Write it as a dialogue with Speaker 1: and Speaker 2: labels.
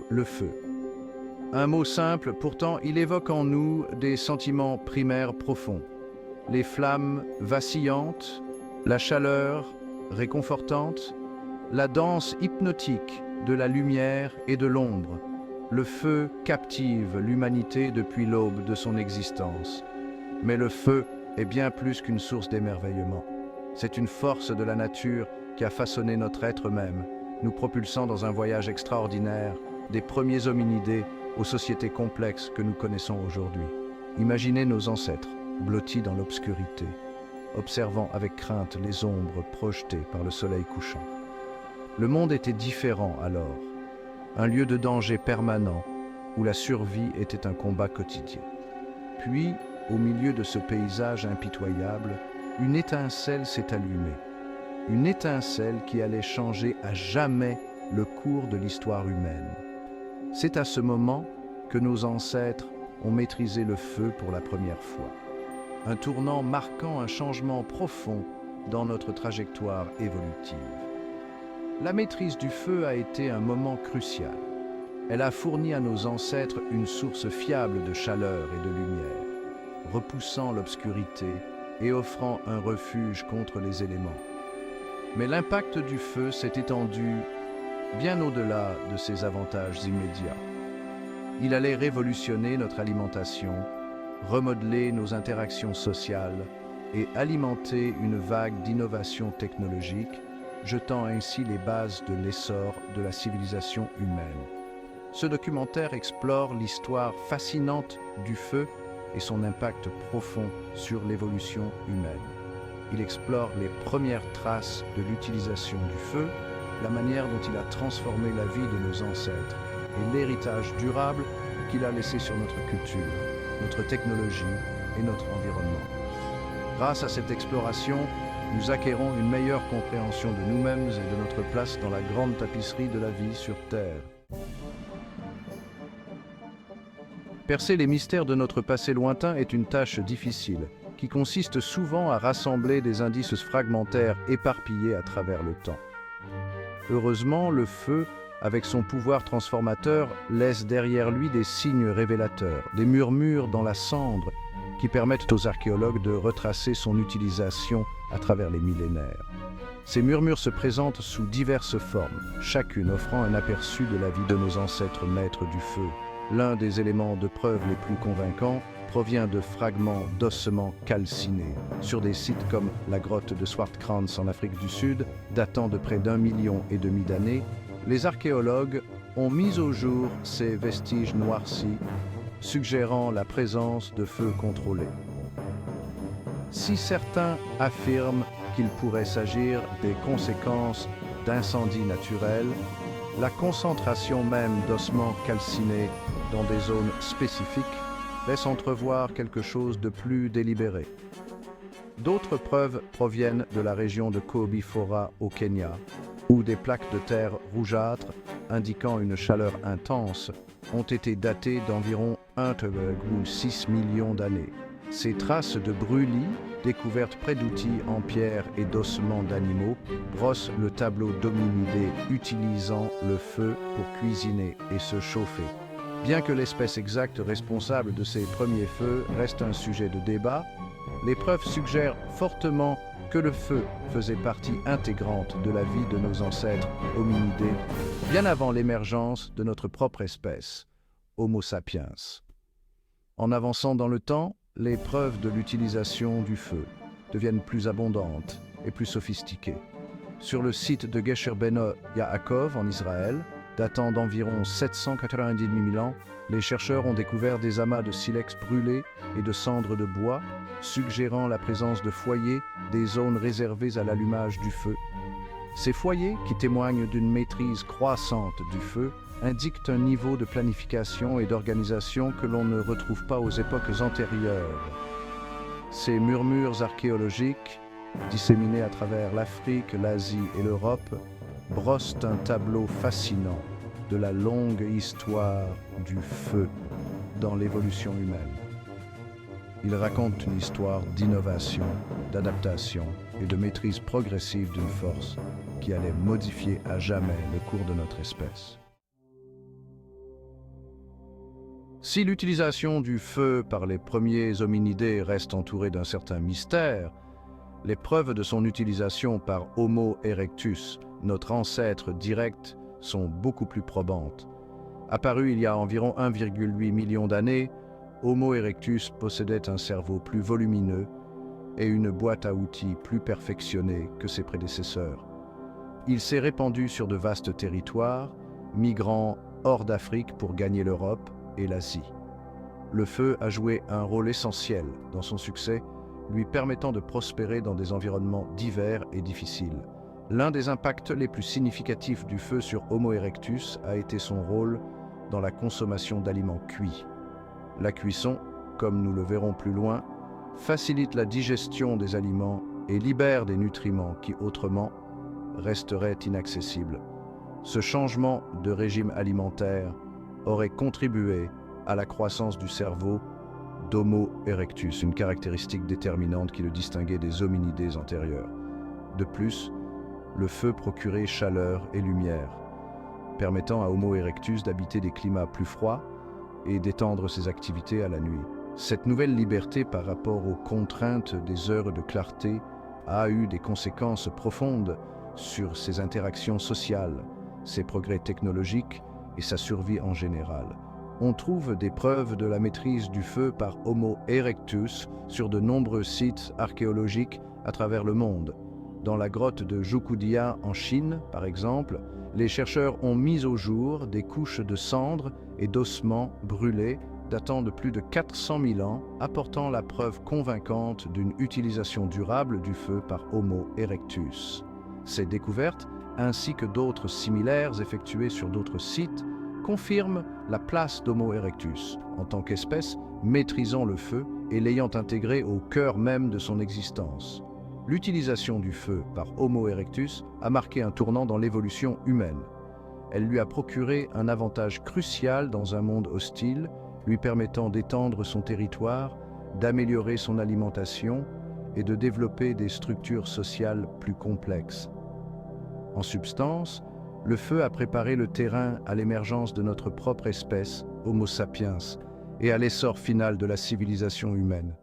Speaker 1: le feu. Un mot simple, pourtant il évoque en nous des sentiments primaires profonds. Les flammes vacillantes, la chaleur réconfortante, la danse hypnotique de la lumière et de l'ombre. Le feu captive l'humanité depuis l'aube de son existence. Mais le feu est bien plus qu'une source d'émerveillement. C'est une force de la nature qui a façonné notre être même, nous propulsant dans un voyage extraordinaire, des premiers hominidés aux sociétés complexes que nous connaissons aujourd'hui. Imaginez nos ancêtres, blottis dans l'obscurité, observant avec crainte les ombres projetées par le soleil couchant. Le monde était différent alors, un lieu de danger permanent où la survie était un combat quotidien. Puis, au milieu de ce paysage impitoyable, une étincelle s'est allumée. Une étincelle qui allait changer à jamais le cours de l'histoire humaine. C'est à ce moment que nos ancêtres ont maîtrisé le feu pour la première fois. Un tournant marquant un changement profond dans notre trajectoire évolutive. La maîtrise du feu a été un moment crucial. Elle a fourni à nos ancêtres une source fiable de chaleur et de lumière, repoussant l'obscurité et offrant un refuge contre les éléments. Mais l'impact du feu s'est étendu bien au-delà de ses avantages immédiats. Il allait révolutionner notre alimentation, remodeler nos interactions sociales et alimenter une vague d'innovations technologiques, jetant ainsi les bases de l'essor de la civilisation humaine. Ce documentaire explore l'histoire fascinante du feu et son impact profond sur l'évolution humaine. Il explore les premières traces de l'utilisation du feu, la manière dont il a transformé la vie de nos ancêtres et l'héritage durable qu'il a laissé sur notre culture, notre technologie et notre environnement. Grâce à cette exploration, nous acquérons une meilleure compréhension de nous-mêmes et de notre place dans la grande tapisserie de la vie sur Terre. Percer les mystères de notre passé lointain est une tâche difficile, qui consiste souvent à rassembler des indices fragmentaires éparpillés à travers le temps. Heureusement, le feu, avec son pouvoir transformateur, laisse derrière lui des signes révélateurs, des murmures dans la cendre qui permettent aux archéologues de retracer son utilisation à travers les millénaires. Ces murmures se présentent sous diverses formes, chacune offrant un aperçu de la vie de nos ancêtres maîtres du feu. L'un des éléments de preuve les plus convaincants provient de fragments d'ossements calcinés sur des sites comme la grotte de Swartkrans en Afrique du Sud, datant de près d'1,5 million d'années. Les archéologues ont mis au jour ces vestiges noircis, suggérant la présence de feux contrôlés. Si certains affirment qu'il pourrait s'agir des conséquences d'incendies naturels, la concentration même d'ossements calcinés dans des zones spécifiques laisse entrevoir quelque chose de plus délibéré. D'autres preuves proviennent de la région de Kobi-Fora au Kenya, où des plaques de terre rougeâtres indiquant une chaleur intense ont été datées d'environ 1,6 million d'années. Ces traces de brûlis, découvertes près d'outils en pierre et d'ossements d'animaux, brossent le tableau d'hominidés utilisant le feu pour cuisiner et se chauffer. Bien que l'espèce exacte responsable de ces premiers feux reste un sujet de débat, les preuves suggèrent fortement que le feu faisait partie intégrante de la vie de nos ancêtres hominidés, bien avant l'émergence de notre propre espèce, Homo sapiens. En avançant dans le temps, les preuves de l'utilisation du feu deviennent plus abondantes et plus sophistiquées. Sur le site de Gesher Beno Yaakov en Israël, datant d'environ 790 000 ans, les chercheurs ont découvert des amas de silex brûlés et de cendres de bois, suggérant la présence de foyers, des zones réservées à l'allumage du feu. Ces foyers, qui témoignent d'une maîtrise croissante du feu, indiquent un niveau de planification et d'organisation que l'on ne retrouve pas aux époques antérieures. Ces murmures archéologiques, disséminés à travers l'Afrique, l'Asie et l'Europe, brossent un tableau fascinant de la longue histoire du feu dans l'évolution humaine. Ils racontent une histoire d'innovation, d'adaptation et de maîtrise progressive d'une force qui allait modifier à jamais le cours de notre espèce. Si l'utilisation du feu par les premiers hominidés reste entourée d'un certain mystère, les preuves de son utilisation par Homo erectus, notre ancêtre direct, sont beaucoup plus probantes. Apparu il y a environ 1,8 million d'années, Homo erectus possédait un cerveau plus volumineux et une boîte à outils plus perfectionnée que ses prédécesseurs. Il s'est répandu sur de vastes territoires, migrant hors d'Afrique pour gagner l'Europe et l'Asie. Le feu a joué un rôle essentiel dans son succès, lui permettant de prospérer dans des environnements divers et difficiles. L'un des impacts les plus significatifs du feu sur Homo erectus a été son rôle dans la consommation d'aliments cuits. La cuisson, comme nous le verrons plus loin, facilite la digestion des aliments et libère des nutriments qui autrement resteraient inaccessibles. Ce changement de régime alimentaire aurait contribué à la croissance du cerveau d'Homo erectus, une caractéristique déterminante qui le distinguait des hominidés antérieurs. De plus, le feu procurait chaleur et lumière, permettant à Homo erectus d'habiter des climats plus froids et d'étendre ses activités à la nuit. Cette nouvelle liberté par rapport aux contraintes des heures de clarté a eu des conséquences profondes sur ses interactions sociales, ses progrès technologiques et sa survie en général. On trouve des preuves de la maîtrise du feu par Homo erectus sur de nombreux sites archéologiques à travers le monde. Dans la grotte de Zhoukoudia en Chine, par exemple, les chercheurs ont mis au jour des couches de cendres et d'ossements brûlés datant de plus de 400 000 ans, apportant la preuve convaincante d'une utilisation durable du feu par Homo erectus. Ces découvertes, ainsi que d'autres similaires effectuées sur d'autres sites, confirment la place d'Homo erectus en tant qu'espèce maîtrisant le feu et l'ayant intégré au cœur même de son existence. L'utilisation du feu par Homo erectus a marqué un tournant dans l'évolution humaine. Elle lui a procuré un avantage crucial dans un monde hostile, lui permettant d'étendre son territoire, d'améliorer son alimentation et de développer des structures sociales plus complexes. En substance, le feu a préparé le terrain à l'émergence de notre propre espèce, Homo sapiens, et à l'essor final de la civilisation humaine.